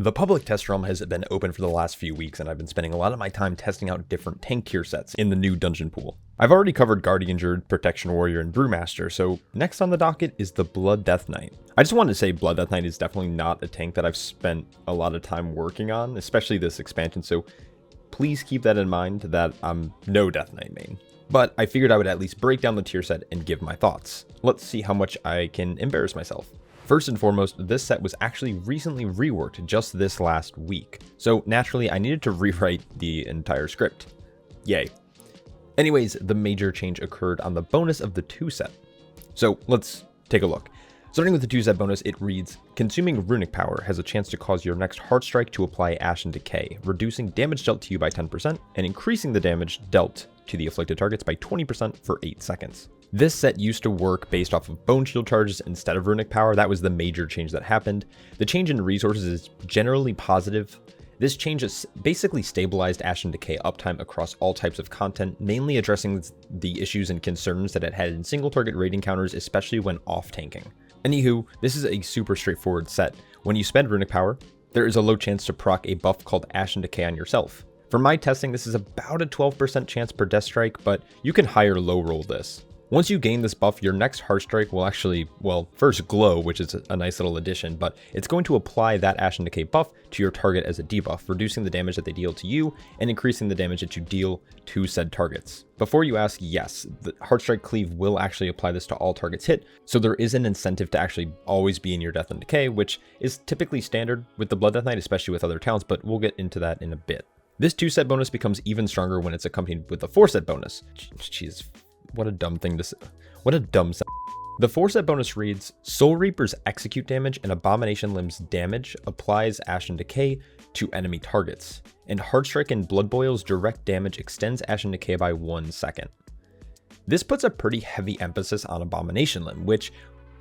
The public test realm has been open for the last few weeks, and I've been spending a lot of my time testing out different tank tier sets in the new dungeon pool. I've already covered Guardian Druid, Protection Warrior, and Brewmaster, so next on the docket is the Blood Death Knight. I just wanted to say Blood Death Knight is definitely not a tank that I've spent a lot of time working on, especially this expansion, so please keep that in mind that I'm no Death Knight main. But I figured I would at least break down the tier set and give my thoughts. Let's see how much I can embarrass myself. First and foremost, this set was actually recently reworked just this last week, so naturally I needed to rewrite the entire script. Yay. Anyways, the major change occurred on the bonus of the 2 set. So let's take a look. Starting with the 2 set bonus, it reads, consuming runic power has a chance to cause your next Heart Strike to apply Ashen Decay, reducing damage dealt to you by 10% and increasing the damage dealt to the afflicted targets by 20% for 8 seconds. This set used to work based off of bone shield charges instead of runic power. That was the major change that happened. The change in resources is generally positive. This change has basically stabilized Ashen Decay uptime across all types of content, mainly addressing the issues and concerns that it had in single target raid encounters, especially when off tanking. Anywho, this is a super straightforward set. When you spend runic power, there is a low chance to proc a buff called Ashen Decay on yourself. For my testing, this is about a 12% chance per death strike, but you can high or low roll this. Once you gain this buff, your next Heart Strike will actually, well, first glow, which is a nice little addition, but it's going to apply that Ashen Decay buff to your target as a debuff, reducing the damage that they deal to you and increasing the damage that you deal to said targets. Before you ask, yes, the Heart Strike Cleave will actually apply this to all targets hit, so there is an incentive to actually always be in your Death and Decay, which is typically standard with the Blood Death Knight, especially with other talents, but we'll get into that in a bit. This 2 set bonus becomes even stronger when it's accompanied with a 4 set bonus. Jeez. What a dumb thing to say. What a dumb set. The 4 set bonus reads, Soul Reaper's execute damage and Abomination Limb's damage applies Ashen Decay to enemy targets, and Heart Strike and Blood Boil's direct damage extends Ashen Decay by 1 second. This puts a pretty heavy emphasis on Abomination Limb, which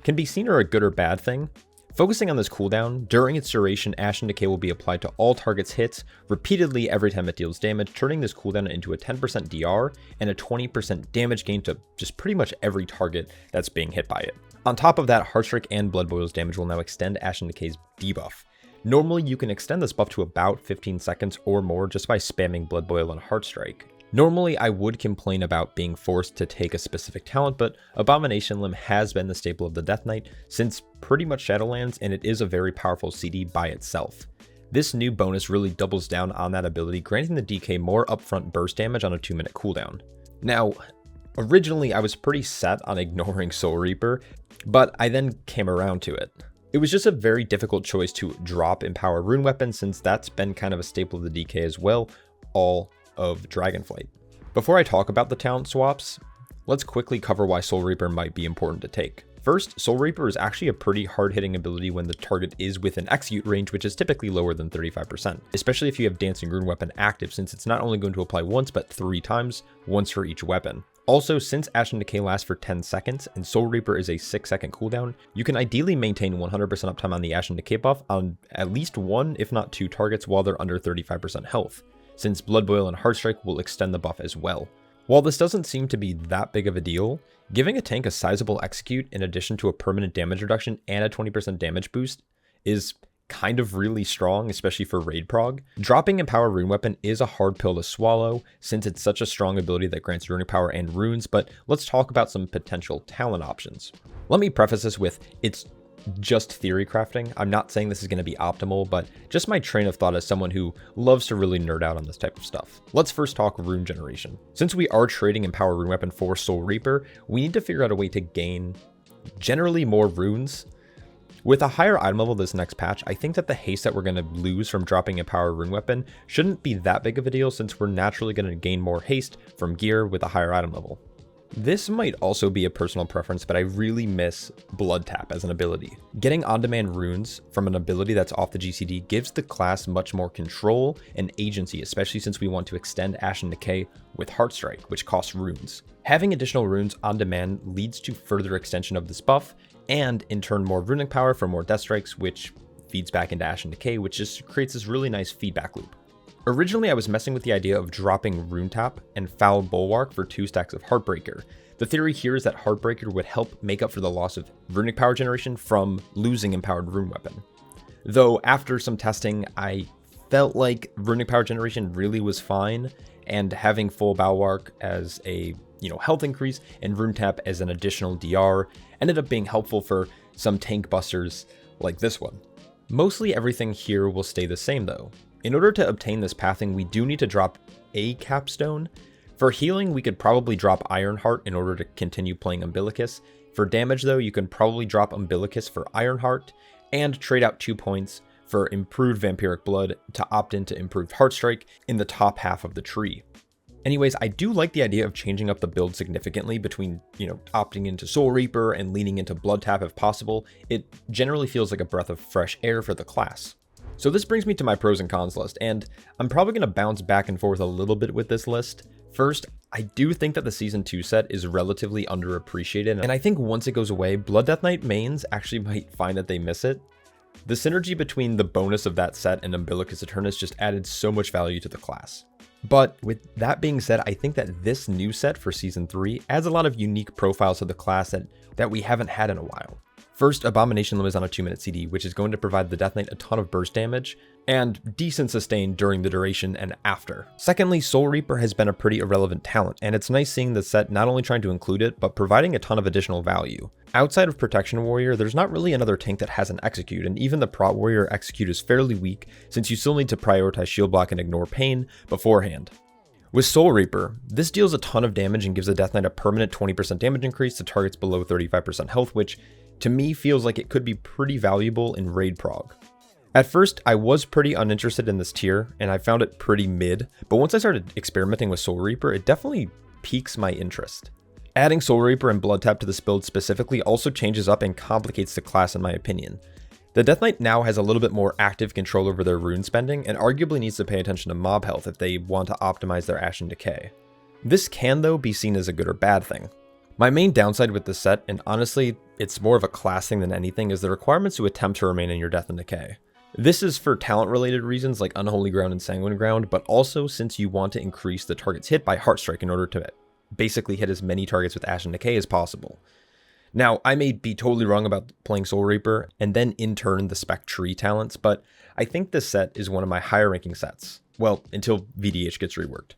can be seen as a good or bad thing. Focusing on this cooldown, during its duration, Ashen Decay will be applied to all targets hits repeatedly every time it deals damage, turning this cooldown into a 10% DR and a 20% damage gain to just pretty much every target that's being hit by it. On top of that, Heartstrike and Blood Boil's damage will now extend Ashen Decay's debuff. Normally, you can extend this buff to about 15 seconds or more just by spamming Blood Boil and Heartstrike. Normally, I would complain about being forced to take a specific talent, but Abomination Limb has been the staple of the Death Knight since pretty much Shadowlands, and it is a very powerful CD by itself. This new bonus really doubles down on that ability, granting the DK more upfront burst damage on a 2-minute cooldown. Now, originally I was pretty set on ignoring Soul Reaper, but I then came around to it. It was just a very difficult choice to drop Empower Rune Weapon since that's been kind of a staple of the DK as well, all of Dragonflight. Before I talk about the talent swaps, let's quickly cover why Soul Reaper might be important to take. First, Soul Reaper is actually a pretty hard-hitting ability when the target is within execute range, which is typically lower than 35%, especially if you have Dancing Rune Weapon active, since it's not only going to apply once, but 3 times, once for each weapon. Also, since Ashen Decay lasts for 10 seconds and Soul Reaper is a 6-second cooldown, you can ideally maintain 100% uptime on the Ashen Decay buff on at least 1, if not 2 targets while they're under 35% health, since Blood Boil and Heartstrike will extend the buff as well. While this doesn't seem to be that big of a deal, giving a tank a sizable execute in addition to a permanent damage reduction and a 20% damage boost is kind of really strong, especially for raid prog. Dropping Empower Rune Weapon is a hard pill to swallow since it's such a strong ability that grants runic power and runes, but let's talk about some potential talent options. Let me preface this with, it's just theory crafting. I'm not saying this is going to be optimal, but just my train of thought as someone who loves to really nerd out on this type of stuff. Let's first talk rune generation. Since we are trading Empower Rune Weapon for Soul Reaper, we need to figure out a way to gain generally more runes. With a higher item level this next patch, I think that the haste that we're going to lose from dropping Empower Rune Weapon shouldn't be that big of a deal since we're naturally going to gain more haste from gear with a higher item level. This might also be a personal preference, but I really miss Blood Tap as an ability. Getting on-demand runes from an ability that's off the GCD gives the class much more control and agency, especially since we want to extend Ashen Decay with Heartstrike, which costs runes. Having additional runes on demand leads to further extension of this buff, and in turn more runic power for more death strikes, which feeds back into Ashen Decay, which just creates this really nice feedback loop. Originally, I was messing with the idea of dropping Rune Tap and Foul Bulwark for 2 stacks of Heartbreaker. The theory here is that Heartbreaker would help make up for the loss of runic power generation from losing Empowered Rune Weapon. Though after some testing, I felt like Runic Power Generation really was fine, and having full Bulwark as a health increase and Rune Tap as an additional DR ended up being helpful for some tank busters like this one. Mostly everything here will stay the same though. In order to obtain this pathing, we do need to drop a capstone. For healing, we could probably drop Ironheart in order to continue playing Umbilicus. For damage though, you can probably drop Umbilicus for Ironheart and trade out 2 points for improved Vampiric Blood to opt into improved Heartstrike in the top half of the tree. Anyways, I do like the idea of changing up the build significantly between, opting into Soul Reaper and leaning into Blood Tap if possible. It generally feels like a breath of fresh air for the class. So this brings me to my pros and cons list, and I'm probably going to bounce back and forth a little bit with this list. First, I do think that the Season 2 set is relatively underappreciated, and I think once it goes away, Blood Death Knight mains actually might find that they miss it. The synergy between the bonus of that set and Umbilicus Eternus just added so much value to the class. But with that being said, I think that this new set for Season 3 adds a lot of unique profiles to the class that we haven't had in a while. First, Abomination Limb is on a 2-minute CD, which is going to provide the Death Knight a ton of burst damage, and decent sustain during the duration and after. Secondly, Soul Reaper has been a pretty irrelevant talent, and it's nice seeing the set not only trying to include it, but providing a ton of additional value. Outside of Protection Warrior, there's not really another tank that has an Execute, and even the Prot Warrior Execute is fairly weak, since you still need to prioritize Shield Block and ignore Pain beforehand. With Soul Reaper, this deals a ton of damage and gives the Death Knight a permanent 20% damage increase to targets below 35% health, which to me feels like it could be pretty valuable in raid prog. At first, I was pretty uninterested in this tier, and I found it pretty mid, but once I started experimenting with Soul Reaper, it definitely piques my interest. Adding Soul Reaper and Blood Tap to this build specifically also changes up and complicates the class in my opinion. The Death Knight now has a little bit more active control over their rune spending, and arguably needs to pay attention to mob health if they want to optimize their Ashen Decay. This can though be seen as a good or bad thing. My main downside with this set, and honestly it's more of a class thing than anything, is the requirements to attempt to remain in your Death and Decay. This is for talent related reasons like Unholy Ground and Sanguine Ground, but also since you want to increase the target's hit by Heartstrike in order to basically hit as many targets with Ashen Decay as possible. Now, I may be totally wrong about playing Soul Reaper and then in turn the Spec Tree talents, but I think this set is one of my higher ranking sets. Well, until VDH gets reworked.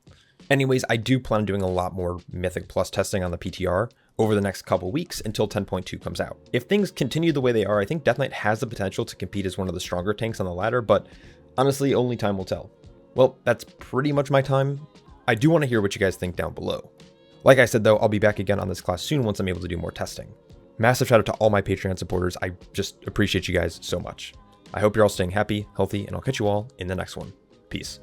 Anyways, I do plan on doing a lot more Mythic Plus testing on the PTR over the next couple weeks until 10.2 comes out. If things continue the way they are, I think Death Knight has the potential to compete as one of the stronger tanks on the ladder, but honestly, only time will tell. Well, that's pretty much my time. I do want to hear what you guys think down below. Like I said though, I'll be back again on this class soon once I'm able to do more testing. Massive shout out to all my Patreon supporters. I just appreciate you guys so much. I hope you're all staying happy, healthy, and I'll catch you all in the next one. Peace.